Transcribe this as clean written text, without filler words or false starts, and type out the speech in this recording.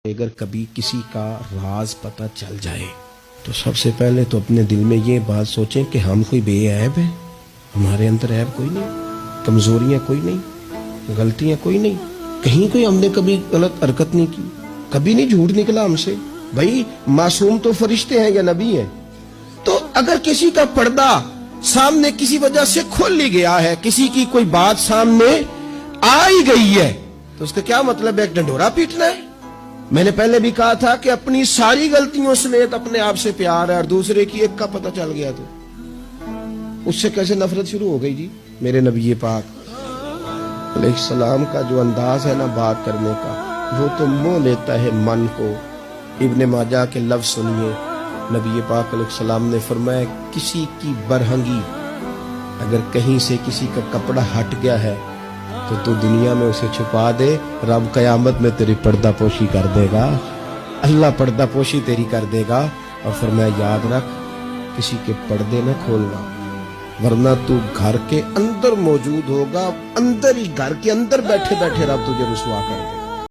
اگر کبھی کسی کا راز پتہ چل جائے تو سب سے پہلے تو اپنے دل میں یہ بات سوچیں کہ ہم کوئی بے عیب ہیں، ہمارے اندر عیب کوئی نہیں، کمزوریاں کوئی نہیں، غلطیاں کوئی نہیں، کہیں کوئی ہم نے کبھی غلط حرکت نہیں کی، کبھی نہیں جھوٹ نکلا ہم سے۔ بھائی معصوم تو فرشتے ہیں یا نبی ہیں؟ تو اگر کسی کا پردہ سامنے کسی وجہ سے کھل ہی گیا ہے، کسی کی کوئی بات سامنے آ ہی گئی ہے، تو اس کا کیا مطلب ہے؟ ایک ڈنڈورا پیٹنا ہے؟ میں نے پہلے بھی کہا تھا کہ اپنی ساری غلطیوں سمیت اپنے آپ سے پیار ہے، اور دوسرے کی ایک کا پتہ چل گیا تو اس سے کیسے نفرت شروع ہو گئی؟ جی میرے نبی پاک علیہ السلام کا جو انداز ہے نا بات کرنے کا، وہ تو موہ لیتا ہے من کو۔ ابن ماجہ کے لفظ سنیے، نبی پاک علیہ السلام نے فرمایا کسی کی برہنگی اگر کہیں سے کسی کا کپڑا ہٹ گیا ہے تو دنیا میں اسے چھپا دے، رب قیامت میں تیری پردہ پوشی کر دے گا، اللہ پردہ پوشی تیری کر دے گا۔ اور فرمایا یاد رکھ کسی کے پردے نہ کھولنا، ورنہ تو گھر کے اندر موجود ہوگا، اندر ہی گھر کے اندر بیٹھے بیٹھے رب تجھے رسوا کر دے گا۔